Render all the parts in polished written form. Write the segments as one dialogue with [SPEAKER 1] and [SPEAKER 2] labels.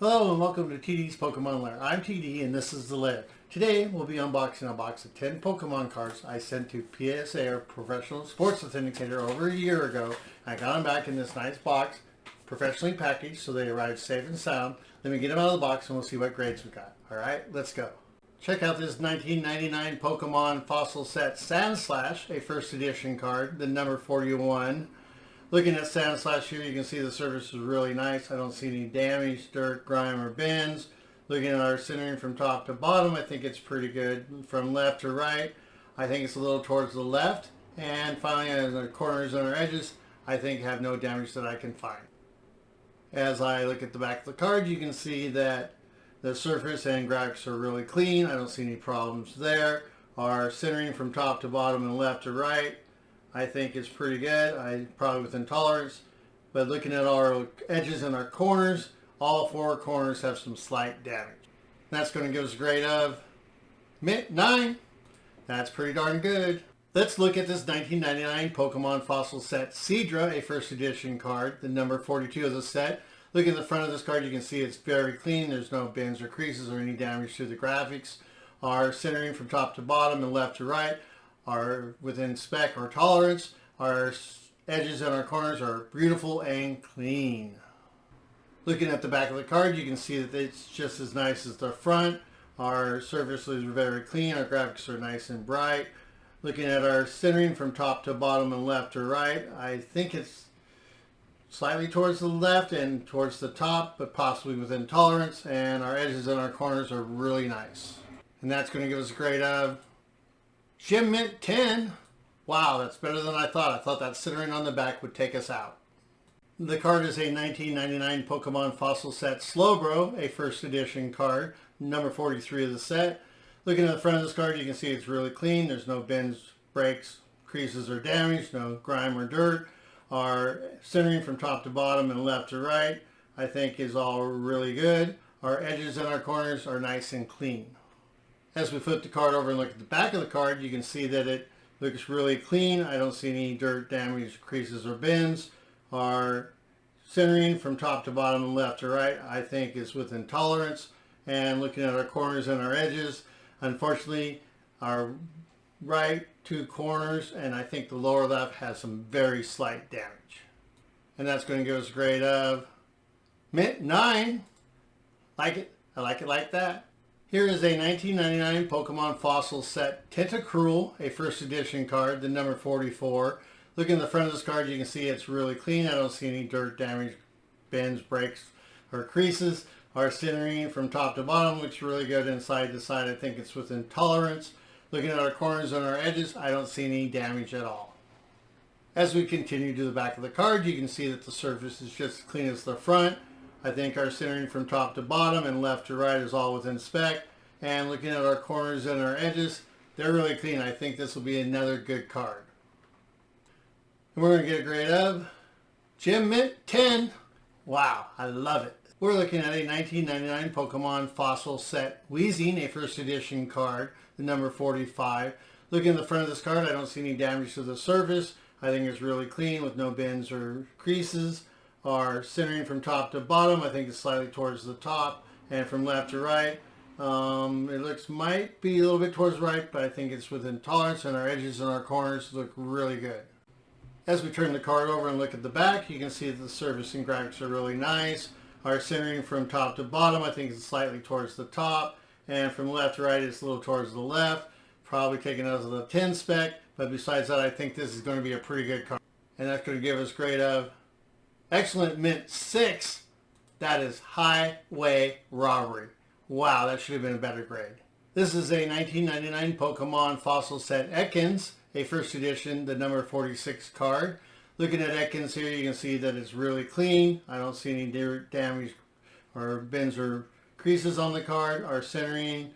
[SPEAKER 1] Hello and welcome to TD's Pokemon Lair. I'm TD and this is the Lair. Today we'll be unboxing a box of 10 Pokemon cards I sent to PSA or Professional Sports Authenticator over a year ago. I got them back in this nice box, professionally packaged, so they arrived safe and sound. Let me get them out of the box and we'll see what grades we got. Alright, let's go. Check out this 1999 Pokemon Fossil Set Sandslash, a first edition card, the number 41. Looking at Sandslash here, you can see the surface is really nice. I don't see any damage, dirt, grime, or bends. Looking at our centering from top to bottom, I think it's pretty good. From left to right, I think it's a little towards the left. And finally, as our corners and our edges, I think have no damage that I can find. As I look at the back of the card, you can see that the surface and graphics are really clean. I don't see any problems there. Our centering from top to bottom and left to right, I think it's pretty good. Probably within tolerance. But looking at our edges and our corners, all four corners have some slight damage. That's going to give us a grade of 9. That's pretty darn good. Let's look at this 1999 Pokemon Fossil Set Seadra, a first edition card, the number 42 of the set. Look at the front of this card, you can see it's very clean. There's no bends or creases or any damage to the graphics. Our centering from top to bottom and left to right are within spec or tolerance. Our edges and our corners are beautiful and clean. Looking at the back of the card, you can see that it's just as nice as the front. Our surface is very clean. Our graphics are nice and bright. Looking at our centering from top to bottom and left to right, I think it's slightly towards the left and towards the top, but possibly within tolerance. And our edges and our corners are really nice. And that's going to give us a grade of Gem Mint 10. Wow, that's better than I thought. I thought that centering on the back would take us out. The card is a 1999 Pokemon Fossil Set Slowbro, a first edition card, number 43 of the set. Looking at the front of this card, you can see it's really clean. There's no bends, breaks, creases, or damage, no grime or dirt. Our centering from top to bottom and left to right, I think is all really good. Our edges and our corners are nice and clean. As we flip the card over and look at the back of the card, you can see that it looks really clean. I don't see any dirt, damage, creases, or bends. Our centering from top to bottom and left to right, I think is within tolerance. And looking at our corners and our edges, unfortunately, our right two corners and I think the lower left has some very slight damage. And that's going to give us a grade of Mint 9. Like it. I like it like that. Here is a 1999 Pokemon Fossil Set Tentacruel, a first edition card, the number 44. Looking at the front of this card, you can see it's really clean. I don't see any dirt, damage, bends, breaks, or creases. Our centering from top to bottom looks really good, and side to side I think it's within tolerance. Looking at our corners and our edges, I don't see any damage at all. As we continue to the back of the card, you can see that the surface is just as clean as the front. I think our centering from top to bottom and left to right is all within spec. And looking at our corners and our edges, they're really clean. I think this will be another good card. And we're going to get a grade of Gem Mint 10. Wow, I love it. We're looking at a 1999 Pokemon Fossil Set Weezing, a first edition card, the number 45. Looking at the front of this card, I don't see any damage to the surface. I think it's really clean with no bends or creases. Our centering from top to bottom, I think it's slightly towards the top, and from left to right, it might be a little bit towards the right, but I think it's within tolerance, and our edges and our corners look really good. As we turn the card over and look at the back, you can see that the surface and graphics are really nice. Our centering from top to bottom, I think it's slightly towards the top, and from left to right, it's a little towards the left. Probably taken out of the 10 spec, but besides that, I think this is going to be a pretty good card. And that's going to give us a grade of Excellent Mint 6. That is highway robbery. Wow, that should have been a better grade. This is a 1999 Pokemon Fossil Set Ekans, a first edition, the number 46 card. Looking at Ekans here, you can see that it's really clean. I don't see any damage or bends or creases on the card. Our centering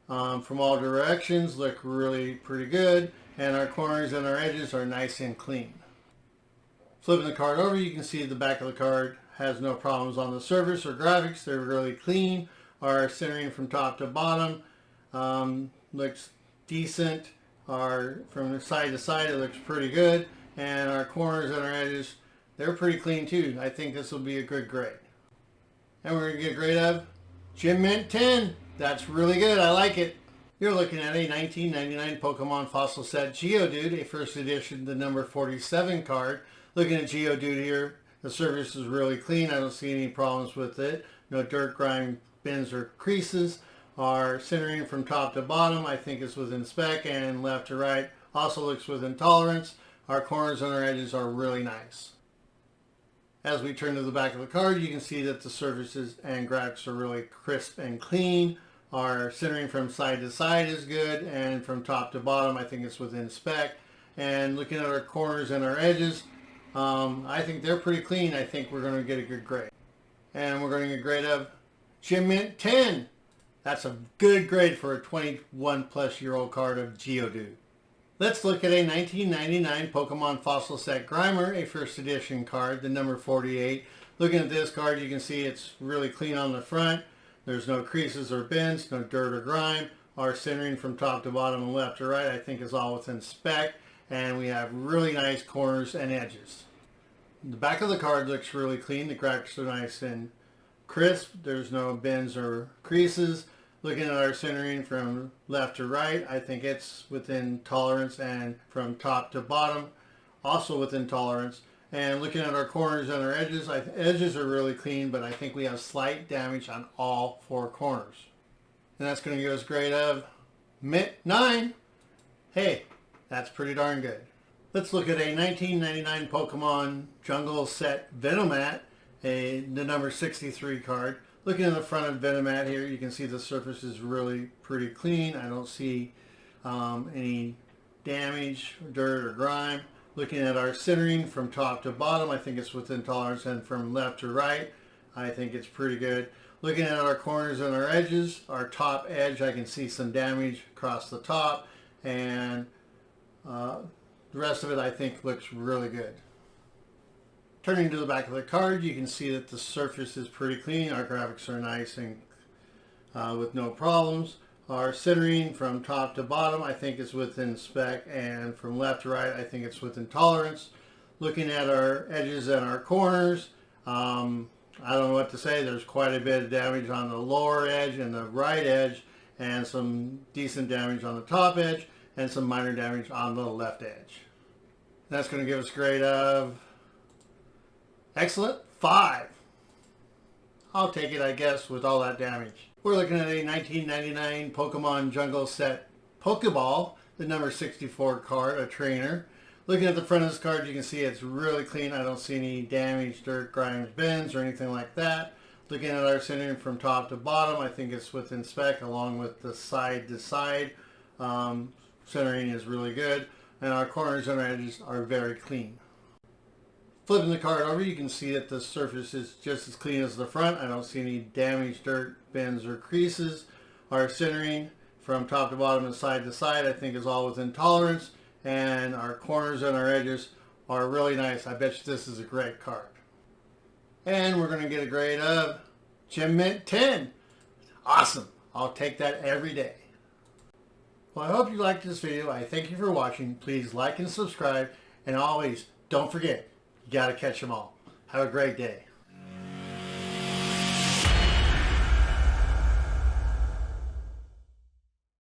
[SPEAKER 1] from all directions look really pretty good. And our corners and our edges are nice and clean. Flipping the card over, you can see the back of the card has no problems on the surface or graphics. They're really clean. Our centering from top to bottom looks decent. From side to side, it looks pretty good. And our corners and our edges, they're pretty clean too. I think this will be a good grade. And we're going to get a grade of Gym Mint 10. That's really good. I like it. You're looking at a 1999 Pokemon Fossil Set Geodude, a first edition, the number 47 card. Looking at Geodude here, the surface is really clean. I don't see any problems with it. No dirt, grime, bends, or creases. Our centering from top to bottom, I think, is within spec, and left to right also looks within tolerance. Our corners and our edges are really nice. As we turn to the back of the card, you can see that the surfaces and graphics are really crisp and clean. Our centering from side to side is good, and from top to bottom, I think it's within spec. And looking at our corners and our edges, I think they're pretty clean. I think we're going to get a good grade. And we're going to get a grade of Gym Mint 10. That's a good grade for a 21-plus-year-old card of Geodude. Let's look at a 1999 Pokemon Fossil Set Grimer, a first edition card, the number 48. Looking at this card, you can see it's really clean on the front. There's no creases or bends, no dirt or grime. Our centering from top to bottom and left to right, I think, is all within spec. And we have really nice corners and edges. The back of the card looks really clean. The graphics are nice and crisp. There's no bends or creases. Looking at our centering from left to right, I think it's within tolerance, and from top to bottom, also within tolerance. And looking at our corners and our edges, edges are really clean, but I think we have slight damage on all four corners. And that's going to give us a grade of Mint 9. Hey, that's pretty darn good. Let's look at a 1999 Pokemon Jungle Set Venonat, the number 63 card. Looking at the front of Venonat here, you can see the surface is really pretty clean. I don't see any damage, dirt, or grime. Looking at our centering from top to bottom, I think it's within tolerance, and from left to right, I think it's pretty good. Looking at our corners and our edges, our top edge, I can see some damage across the top, and the rest of it, I think, looks really good. Turning to the back of the card, you can see that the surface is pretty clean. Our graphics are nice and with no problems. Our centering from top to bottom, I think, is within spec, and from left to right, I think it's within tolerance. Looking at our edges and our corners, I don't know what to say. There's quite a bit of damage on the lower edge and the right edge, and some decent damage on the top edge, and some minor damage on the left edge. That's going to give us a grade of excellent 5. I'll take it, I guess, with all that damage. We're looking at a 1999 Pokemon Jungle Set Pokeball, the number 64 card, a trainer. Looking at the front of this card, you can see it's really clean. I don't see any damage, dirt, grimes, bends, or anything like that. Looking at our centering from top to bottom, I think it's within spec, along with the side to side. Centering is really good, and our corners and our edges are very clean. Flipping the card over, you can see that the surface is just as clean as the front. I don't see any damage, dirt, bends, or creases. Our centering from top to bottom and side to side, I think, is all within tolerance. And our corners and our edges are really nice. I bet you this is a great card. And we're going to get a grade of Gym Mint 10. Awesome. I'll take that every day. Well, I hope you liked this video. I thank you for watching. Please like and subscribe. And always, don't forget, you got to catch them all. Have a great day.